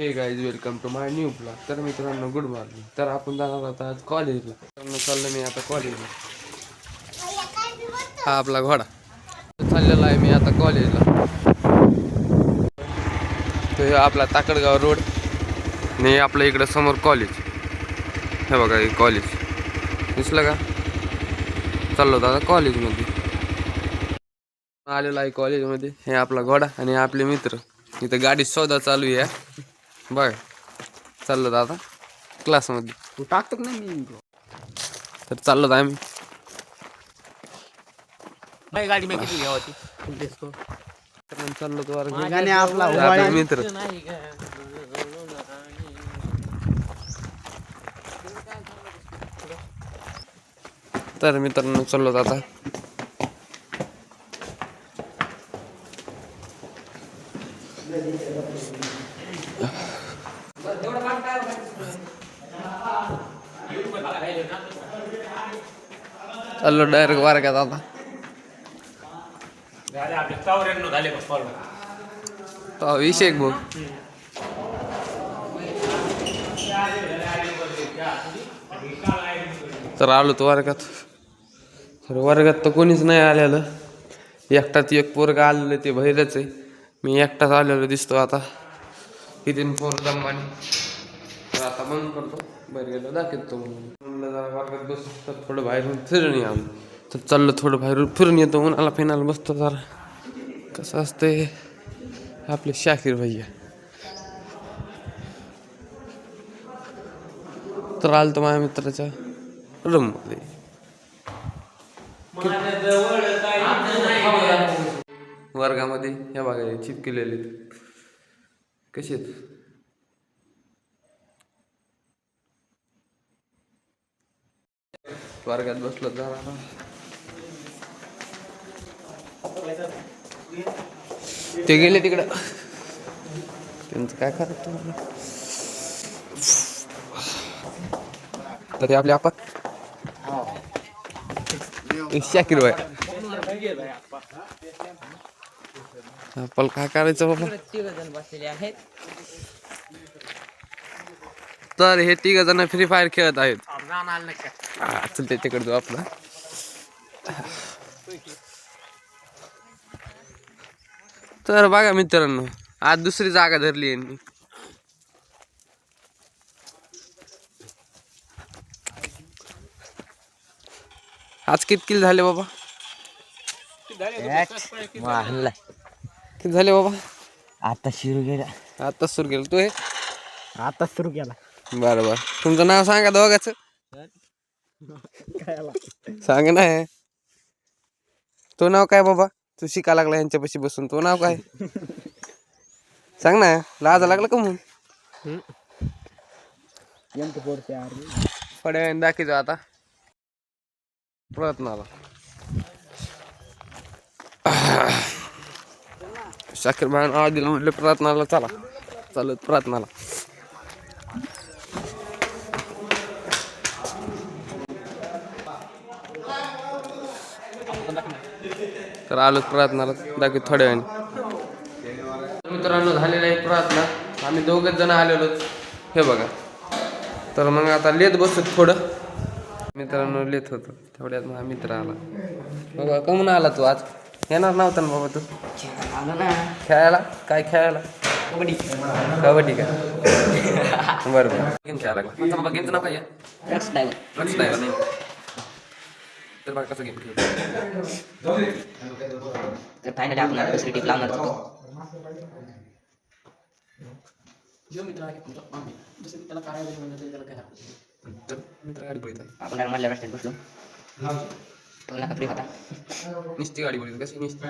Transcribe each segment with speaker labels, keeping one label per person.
Speaker 1: हे guys welcome to my new blog. तर मित्रांनो गुड मॉर्निंग. तर आपण जाणार आहोत आज कॉलेजला. चाललो मी आता कॉलेजला. हा आपला घोडा चाललेला आहे मी आता कॉलेजला. तो हे आपला ताकडगाव रोड आणि आपल्या इकडं समोर कॉलेज. हे बघा हे कॉलेज दिसलं का. चाललो होतो आता कॉलेजमध्ये. आलेला आहे कॉलेजमध्ये. हे आपला घोडा आणि आपले मित्र. इथं गाडी सौदा चालू आहे बघ. चाललो आता क्लासमध्ये.
Speaker 2: तू टाकतो का नाही?
Speaker 1: तर चाललो आम्ही.
Speaker 2: गाडी मी किती घ्यावती
Speaker 1: चाललो तो
Speaker 2: आपला
Speaker 1: मित्र. तर मित्रांनो चाललो आता. चाललो डायरेक्ट वारक्यात आता. विषय भाऊ तर आलो तो वर्गात. तर वर्गात तर कोणीच नाही आलेलं. एकटाच एक पोरगा आलेलं ते बाहेरच आहे. मी एकटाच आलेलो दिसतो आता. किती पोर दमाने. तर आता बंद करतो. बाहेर गेलो दाखवतो म्हणलं जरा वर्गात बसतो. तर थोडं बाहेरून फिरून ये आलो. तर चाललं थोडं बाहेरून फिरून येतो. उन्हाला फिनाला बसतो जरा. कसं असते आपले शाकीर भैया. तर आलं तर माझ्या मित्राच्या रूममध्ये. वर्गामध्ये हे बघा चिपकेलेले कसे आहेत. वर्गात बसलो जरा. ते गेले तिकडं. त्यांचं काय करत तुम्हाला. तरी आपले आपण शाकीर भाई आपण काय करायचं बाबा. तर हे 3 जण फ्री फायर खेळत आहेत. चल त्याच्याकडे जाऊ आपला. तर बघा मित्रांनो आज दुसरी जागा धरली यांनी. आज किती झाले बाबा. किती झाले बाबा.
Speaker 2: आता सुरू केला.
Speaker 1: आता सुरू केलं. तू हे
Speaker 2: आता सुरू केला.
Speaker 1: बरं बरं. तुमचं नाव सांगा दोघाचं. सांग ना. तो नाव काय बाबा. तू शिका लागला यांच्यापाशी बसून. तो नाव काय सांग ना. लाजा लागला का म्हणून. थोड्या वेळाने दाखवतो आता प्रयत्नाला. शाकीर भाई आवाज दिला म्हटलं प्रयत्नाला. चला चालत प्रयत्नाला. तर आलोच प्रयत्नाला. दाखवत थोड्या वेळाने. मित्रांनो झालेला आहे प्रार्थना. आम्ही 2 जण आलेलो. हे बघा. तर मग आता लेत बसत थोडं. मित्रांनो लेत होतो तेवढ्यात माझा मित्र आला. बघा कमून आला तू आज. येणार नव्हता ना बाबा तू खेळायला. काय खेळायला. कबड्डी. कबड्डी का. बरं बरं. गेम खेळायला लागला. बाबा गेमचं नाव काय आहे. ट्रक्स ड्रायव्हर नाही. तर बघा कसं गेम खेळतो.
Speaker 2: तर फायनली आपण आता दुसरी टीप लावणार होतो. आपण मधल्या रस्त्यात बसलो. तुला फ्री होता.
Speaker 1: निस्ती गाडी बोलली कशी निस्ती.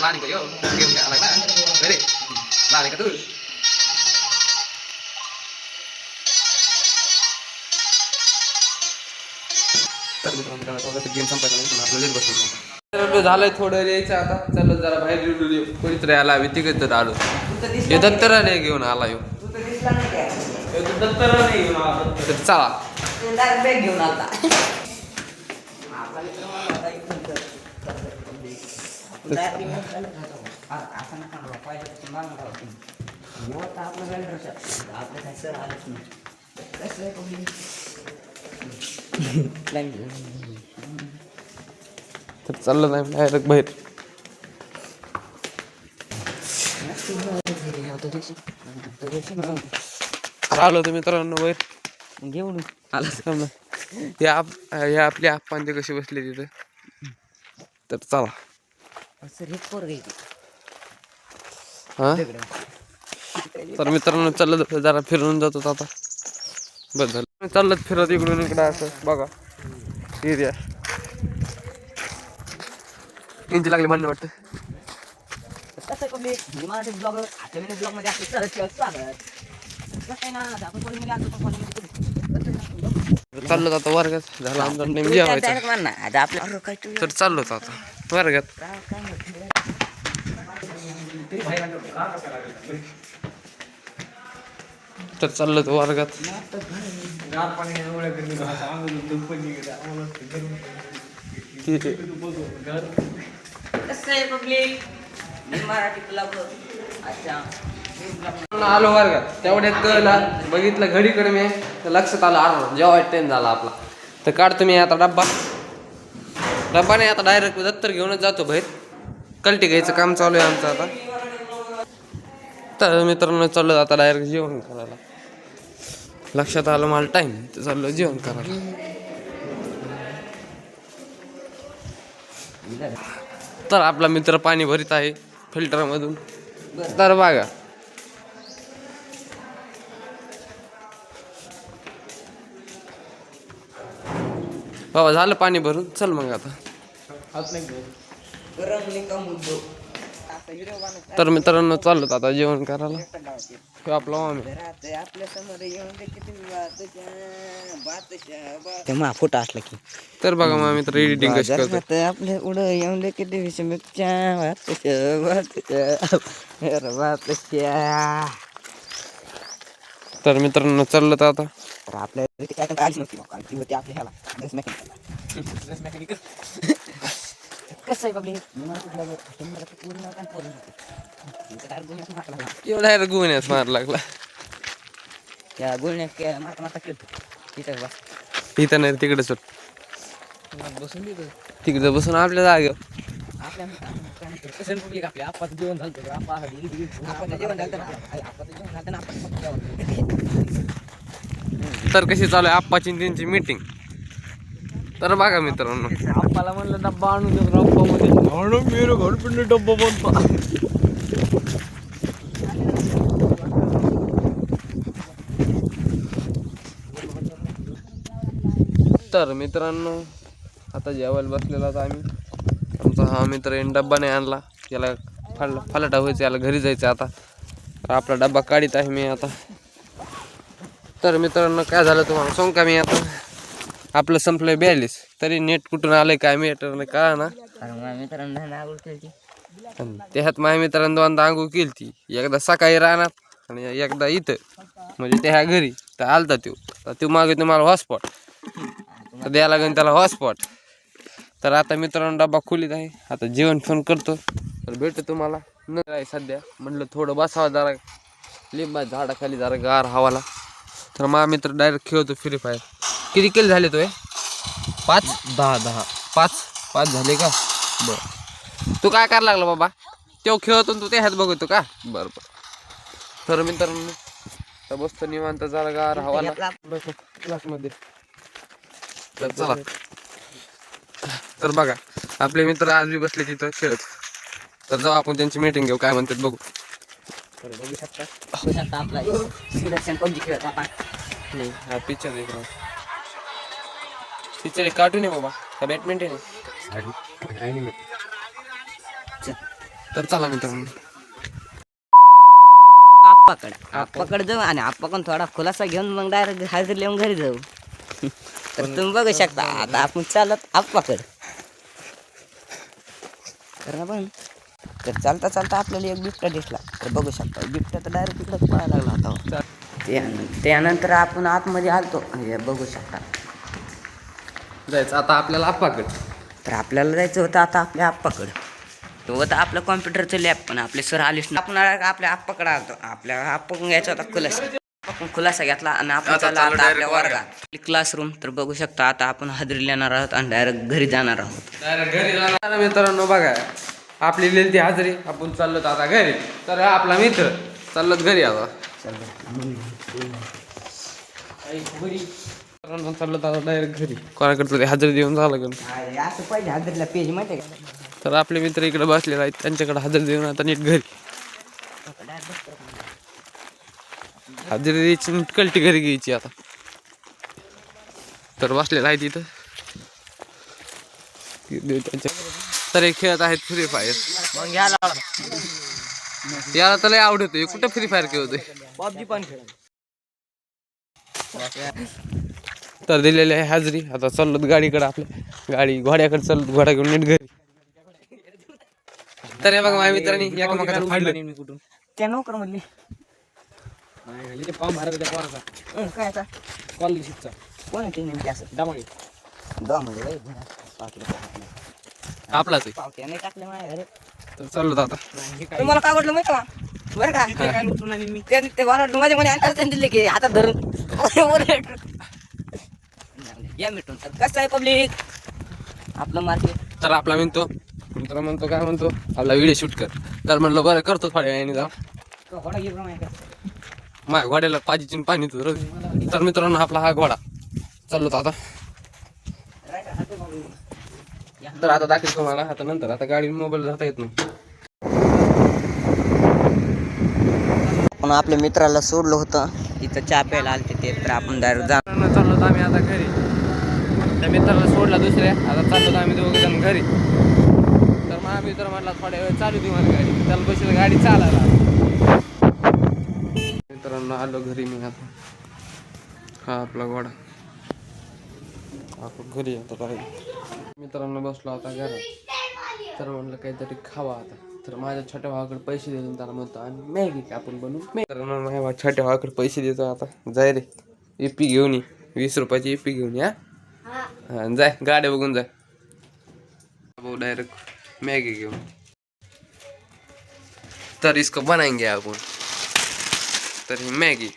Speaker 1: लहान का यो गेम खेळायला लागला. अरे लहान का तू. गेम संपायचा आपलं लेट बसलो. झालंय थोडं यायचं आता. चल जरा बाहेर कोणीतरी आला. आम्ही तिकडे तर आलो. हे दत्तरा नाही घेऊन आला. यो दत्तरा नाही घेऊन आला. तर चला
Speaker 2: घेऊन आला.
Speaker 1: तर चाललं नाही डायरेक्ट बाहेर. आलो तर मित्रांनो बाहेर
Speaker 2: घेऊन आला.
Speaker 1: हे आपले आप्पान ते कसे बसले तिथं. तर चला
Speaker 2: सर हेच पोर घ्यायची.
Speaker 1: हा तर मित्रांनो चाललं जरा फिरून जातो आता. बस झालं चाललं फिरत इकडून इकडं असं बघा एरिया. इंची लागली म्हणणं वाटतं.
Speaker 2: कसं कमी मराठी ब्लॉगर आता मी ब्लॉग मध्ये आपलं स्वागत. कसं ना आपण कॉलेजमध्ये आलो पण कॉलेजमध्ये
Speaker 1: चाललो आता वर्गात झाला आमचा टाइम जेवायचा.
Speaker 2: डायरेक्ट मान ना आता आपलं काय
Speaker 1: तर चाललो आता वर्गात. तर चाललो तो वर्गात.
Speaker 2: कसं आहे पब्लिक मराठी ब्लॉगर. अच्छा
Speaker 1: आलो वर्गात तेवढ्यात कळलं बघितलं घडीकडे मी तर लक्षात आलं आलो जेव्हा टाइम झाला आपला. तर काढतो मी आता डब्बा नाही आता डायरेक्ट दत्तर घेऊनच जातो बाहेर. कलटी घ्यायचं काम चालू आहे आमचं आता. तर मित्रांनो चाललो आता डायरेक्ट जेवण करायला. लक्षात आलं मला टाइम तर चाललो जेवण करायला. तर आपला मित्र पाणी भरीत आहे फिल्टरमधून. तर बघा बाबा झालं पाणी भरून चल मग आता. तर मित्रांनो चाललो आता जेवण करायला. हे आपला मामी
Speaker 2: आपल्या समोर येऊन तेव्हा फोटो असला की
Speaker 1: तर बघा मामी तर एडिटिंग कशी करतो.
Speaker 2: आपल्या पुढं येऊन दे किती विषमच्या
Speaker 1: तर मित्रांनो चाललं तर आता
Speaker 2: तर आपल्या आलीच नव्हती होती आपल्या ह्याला कसं आहे बाबली
Speaker 1: एवढा गुन्ह्यास मार लागला.
Speaker 2: त्या गुळण्या माता माता खेळतो तिथं बस
Speaker 1: इथं नाही तिकडे सुट
Speaker 2: बसून
Speaker 1: तिकडे बसून आपल्या जागेवर.
Speaker 2: आपल्या आपाचं जेवण झालं आपण जेवण झालं
Speaker 1: तर कशी चालू आहे आप्पाची आणि त्यांची मीटिंग. तर बघा मित्रांनो
Speaker 2: आप्पाला म्हणलं डब्बा आणून देतो डब्बामध्ये मेरो घर पण डब्बा बनतो.
Speaker 1: तर मित्रांनो आता जेवायला बसलेला होता आम्ही. आमचा हा मित्र याने डब्बा नाही आणला. याला फलाटा व्हायचं याला घरी जायचं आता. तर आपला डब्बा काढीत आहे मी आता. तर मित्रांनो काय झालं तुम्हाला सांग का मी आता आपलं संपलंय 42 तरी नेट कुठून आलंय काय मीटर नाही का ना. त्यात माझ्या मित्रांनो दोनदा आंघोळ केली ती. एकदा सकाळी राहणार आणि एकदा इथं म्हणजे त्या घरी तर आलता तो मागे तुम्हाला हॉटस्पॉट तर द्यायला लागेल त्याला हॉटस्पॉट. तर आता मित्रांनो डब्बा खोलीत आहे आता जेवण फोन करतो. तर भेटतो तुम्हाला न आहे सध्या म्हटलं थोडं बसावं जरा लिंबा झाडाखाली जरा गार हवाला. तर माझा मित्र डायरेक्ट खेळतो फ्री फायर. किती किल झाले तो 5 10 5 झाले का बरं. तू काय करायला लागला बाबा तो खेळतो तू ते हात बघतो का बरं बरं. तर मित्रांनो तर बसतो निवांत जरा गार हवाला क्लासमध्ये. तर चला तर बघा आपले मित्र आज बी बसले तिथं खेळत. तर जाऊ आपण त्यांची मीटिंग घेऊ काय म्हणतात बघू.
Speaker 2: बघू शकता आपला पबजी खेळत आपण
Speaker 1: हा पिक्चर देख रहा पिक्चर एक कार्टून आहे बाबा का बॅडमिंटन आहे. तर चला मित्रांनो
Speaker 2: आप्पाकडे जाऊ आणि आप्पाकडून थोडा खुलासा घेऊन मग डायरेक्ट हाजर लिहून घरी जाऊ. तर तुम्ही बघू शकता आता आपण चालत आप्पाकडे पण. तर चालता चालता आपल्याला एक बिबट्या दिसला. तर बघू शकता बिबट्या तर डायरेक्ट तिकडे पळायला लागला होता. त्यानंतर आपण आतमध्ये आलतो हे बघू शकता.
Speaker 1: जायचं आता आपल्याला आप्पाकडे.
Speaker 2: तर आपल्याला जायचं होतं आता आपल्या आप्पाकडं. तो होता आपलं कॉम्प्युटरचं लॅब, पण आपले सर आलेच नाही. आपण आपल्या आप्पाकडं आलतो. आपल्या आप्पाकडून घ्यायचा होता खुलासा. आपण खुलासा घेतला आणि आपण चाललो आता आपल्या वर्गात क्लासरूम. तर बघू शकता आता आपण हजेरी लिहिणार आहोत आणि डायरेक्ट घरी जाणार आहोत.
Speaker 1: डायरेक्ट घरी जाणार मित्रांनो. बघा आपली लिहिली ती हाजरी, आपण चाललो आता घरी. तर आपला मित्र चाललो घरी आता. चाललो आता डायरेक्ट घरी. कोणाकडे तरी हजेरी देऊन झालं का
Speaker 2: असं पाहिजे हजेरीला पेज माहिती आहे का?
Speaker 1: तर आपले मित्र इकडे बसलेले आहेत, त्यांच्याकडे हजेरी देऊन आता नीट घरी. हजेरी द्यायची नीट कलटी घरी घ्यायची आता. तर बसलेला आहे तिथं. तर हे खेळत आहेत फ्री फायर.
Speaker 2: मग याला
Speaker 1: याला तर लय आवडतोय. कुठं फ्री फायर खेळतोय.
Speaker 2: पबजी पण खेळ.
Speaker 1: तर दिलेली आहे हाजरी. आता चाललो गाडीकडे, आपल्या गाडी घोड्याकडे चाललो, घोडा घेऊन नीट घरी. तर हे बघा माझ्या मित्रांनी एकामेकाचं फाडलं.
Speaker 2: कुठून त्या नोकर म्हणली फॉर्म भरायचा काय आता कॉलेजचा कोण आहे ते नेमके असं दमाडी
Speaker 1: आपलाच आहे.
Speaker 2: पावत्या नाही टाकले माझ्या घरी.
Speaker 1: तर चाललो आता.
Speaker 2: तुम्हाला काय वाटलं माहिती का बरं का ते वाटलं माझ्या कोणी अंतर दिले की हातात धरून या मिटून. कसं आहे पब्लिक आपलं मार्केट.
Speaker 1: तर आपला मित्र म्हणतो काय म्हणतो, आपला व्हिडिओ शूट कर. तर म्हणलं बरं करतो थोड्या वेळाने जा. माझ्या घोड्याला पाजीची पाणी तुर. तर मित्रांनो आपला हा घोडा चाललो आता. तर आता दाखवतो तुम्हाला आता नंतर. आता गाडी मोबाईल जाता येत नाही.
Speaker 2: आपण आपल्या मित्राला सोडलं होतं इथं चहा प्यायला आलते ते. तर आपण डायरेक्ट जा
Speaker 1: चाललो आम्ही आता घरी. त्या मित्राला सोडला दुसऱ्या. आता चाललो आम्ही दोघे जण घरी. तर माझा मित्र म्हटला थोड्या वेळ चालू दे मला गाडी. त्याला बसली गाडी चालायला. मित्रांनो आलो घरी मी आता. हा आपला घोडा आपण घरी आता पाहिजे. मित्रांनो बसलो आता घरात. तर म्हणलं काहीतरी खावा आता. तर माझ्या छोट्या भावाकडे पैसे देतो, त्याला म्हणतो आणि मॅगी आपण बनवून. मित्रांनो माझ्या छोट्या भावाकडे पैसे देतो आता. जाय रे एपी घेऊन ये, 20 रुपयाची एपी घेऊन या. हा जाय गाड्या बघून जाय. भाऊ डायरेक्ट मॅगी घेऊन. तर इसको बनाएंगे आपण. तर ही मॅगी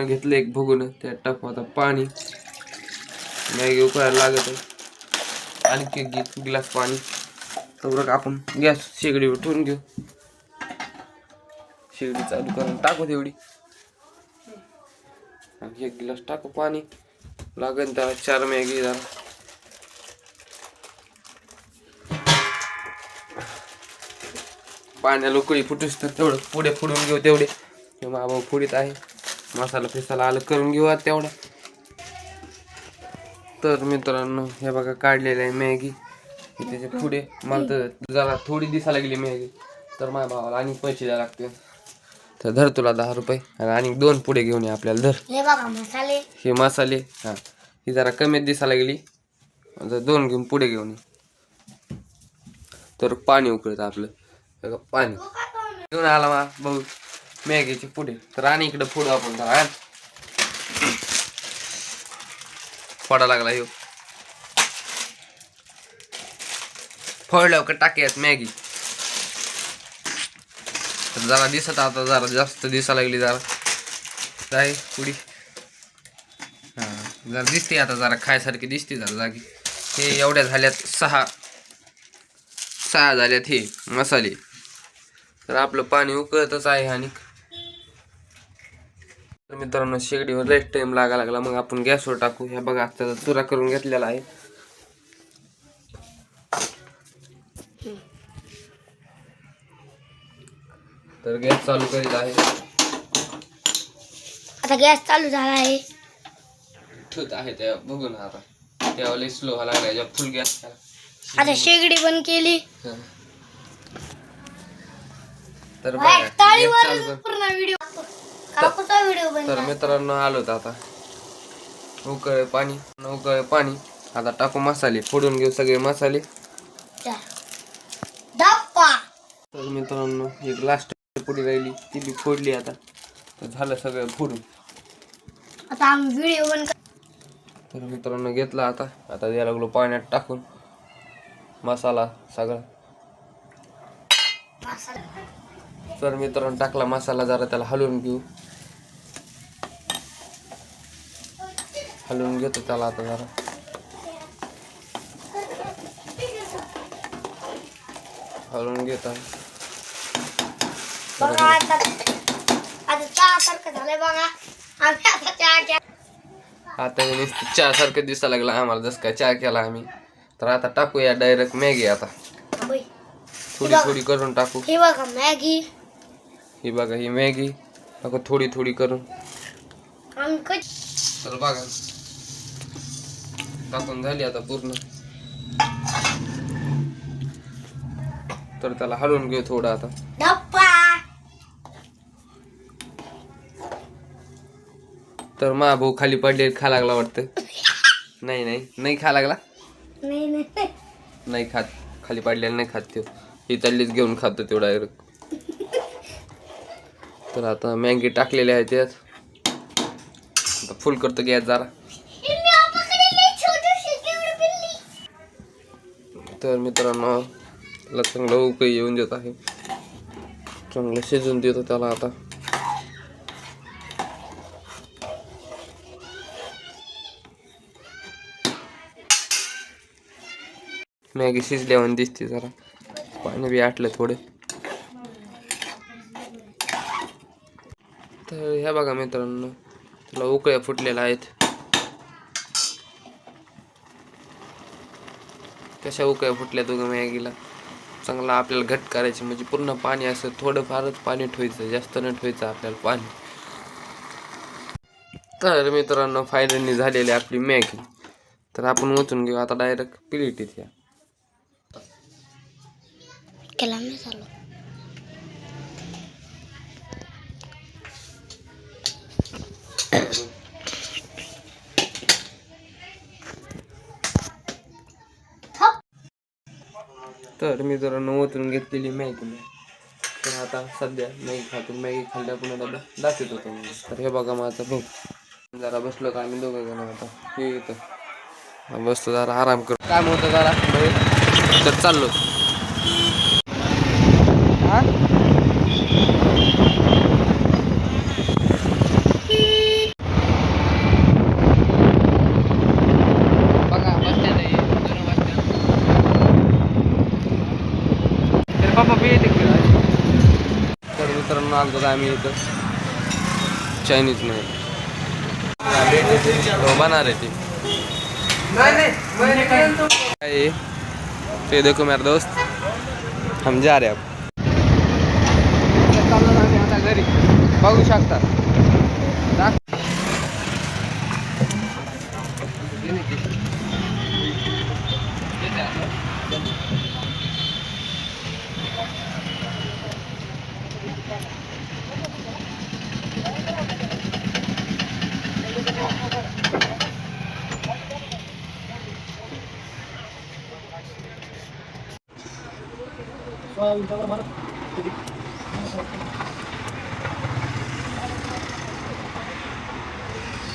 Speaker 1: घेतलं एक भगून. त्यात टाकू आता पाणी. मॅगी उकळायला लागत आहे. आणखी एक गिलास पाणी. तर आपण गॅस शेगडीवर ठेवून घेऊ. शेगडी चालू करून टाकू तेवढी. आणि 1 गिलास टाकू पाणी. लागेल त्याला 4 मॅगी जरा. पाण्याला उकळी फुटूस तर तेवढं पुढे फुडून घेऊ तेवढे. माबा फुडीत आहे. मसाला फिसाला आलं करून घेऊ आता तेवढा. तर मित्रांनो हे बघा काढलेलं आहे मॅगी. त्याचे पुढे मला तर जरा थोडी दिसायला लागली मॅगी. तर माझ्या भावाला आणि पैसे द्यावे लागतील. तर धर तुला 10 रुपये आणि 2 पुढे घेऊन ये आपल्याला. धर
Speaker 3: हे बघा मसाले.
Speaker 1: हे मसाले. हा ही जरा कमी दिसायला लागली. 2 घेऊन पुढे घेऊन ये. तर पाणी उकळत आपलं. पाणी घेऊन आला मा भाऊ मॅगीचे पुढे. तर आणि इकडे फोडू आपण. तर फोडा लागला ह्यो. फोडल्यावर टाकूयात मॅगी. तर जरा दिसत आता जरा जास्त दिसायला लागली जरा. जाय पुढी. हा जरा दिसते आता जरा खायसारखी दिसते जरा जागी. हे एवढ्या झाल्यात 6 झाल्यात हे मसाले. तर आपलं पाणी उकळतच आहे. आणि तर मित्रांनो शेगडीवर लय टाइम लागा लागला. मग आपण गॅसवर टाकू. ह्या बघा आता चुरा करून घेतलेला आहे. तर गॅस चालू करीत आहे.
Speaker 3: आता गॅस चालू झाला आहे.
Speaker 1: ठेवत आहे त्या बघून आता. तेव्हा लय स्लो व्हायला लागला. फुल गॅस.
Speaker 3: आता शेगडी बंद केली.
Speaker 1: तर बघा गॅस चालू कर.
Speaker 3: पूर्ण व्हिडिओ काकूचा व्हिडिओ बंद.
Speaker 1: तर मित्रांनो आलोत आता. उकळे पाणी. आता टाकू मसाले. फोडून घेऊ सगळे मसाले.
Speaker 3: धप्पा.
Speaker 1: तर मित्रांनो एक लास्ट पुढे राहिली ती बी फोडली आता. तर झालं सगळं फोडून.
Speaker 3: आता आम्ही व्हिडिओ बंद.
Speaker 1: तर मित्रांनो घेतला आता. द्यायला लागलो पाण्यात टाकून. मसाला सगळा. तर मित्रांनो टाकला मसाला, जरा त्याला हलवून घेऊ. हलवून घेतो त्याला आता जरा. हलवून घेतो.
Speaker 3: बघा आता चहा सारखं झालंय बघा. आम्ही आता चहा घ्या.
Speaker 1: आता हे नुसतं चहा सारखं दिसायला लागला आम्हाला, जसं काय चहा केला आम्ही. तर आता टाकूया डायरेक्ट मॅगी. आता थोडी थोडी करून टाकू.
Speaker 3: हे बघा मॅगी.
Speaker 1: ही बघा ही मॅगी टाकू थोडी थोडी करून. तर बघा टाकून झाली आता पूर्ण. तर त्याला हलवून घेऊ थोडं आता. तर मा भाऊ खाली पडले, खा लागला वाटतं. नाही नाही नाही खा लागला. नाही खात, खाली पडलेला नाही खात तो. ही तल्लीच घेऊन खातो तो डायरेक्ट. तर आता मॅगी टाकलेली आहे त्यात. आता फुल करतो गॅस जरा. तर मित्रांनो त्याला चांगलं उकळी येऊन देत आहे. चांगलं शिजून देतो त्याला आता. मॅगी शिजल्यावर दिसते, जरा पाणी बी आटलं थोडे. तर ह्या बघा मित्रांनो त्याला उकळ्या फुटलेल्या आहेत. कशा उकळ्या फुटल्या दोघं मॅगीला. चांगला आपल्याला घट करायची, म्हणजे पूर्ण पाणी असं थोडं फारच पाणी ठेवायचं, जास्त न ठेवायचं आपल्याला पाणी. तर मित्रांनो फायनली झालेली आपली मॅगी. तर आपण ओतून घेऊ आता डायरेक्ट प्लेटीत. या
Speaker 3: केला मी चालू.
Speaker 1: तर मित्रांनो ओतून घेतलेली मॅगी. तर आता सध्या मॅगी खातो. मॅगी खाल्ल्या पुन्हा दाखवत होतो. तर हे बघा माझा भाऊ. जरा बसलो का आम्ही दोघं जण. आता हे येतं बसतो जरा आराम करतो. काम होतं जरा बाहेर, तर चाललो. बघा बस स्टँड आहे, जुनं बस स्टँड. तर बाबा बी येते. तर मित्रांनो आलो आम्ही इथं चायनीज नाही बना रहे थे. ये देखो मेरा दोस्त, हम जा रहे अब. आता घरी बघू शकता.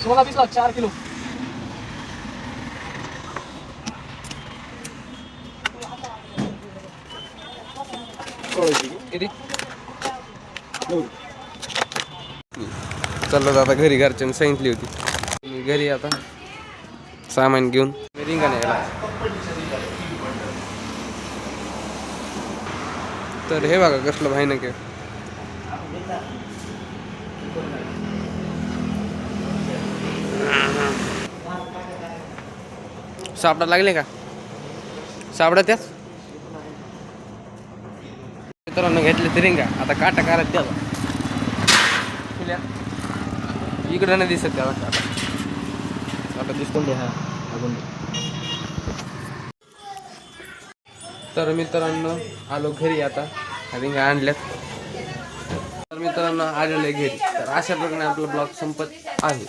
Speaker 4: सोळा 20 लाख 4 किलो.
Speaker 1: चाललो आता घरी. घरच्यांनी सांगितली होती मी घरी आता सामान घेऊन रिंगण यायला. तर हे बघा कसलं भाई ना के. सापडा लागले का? सापडा त्याच मित्रांनो घेतले ते रिंगा. आता काटा काढत त्याला. इकडं नाही दिसत त्याला काटा दिसतो. तर मित्रांनो आलो घरी. आता रिंगा आणल्यात. तर मित्रांनो आलेलं आहे घरी. तर अशा प्रकारे आपला ब्लॉग संपत आहे.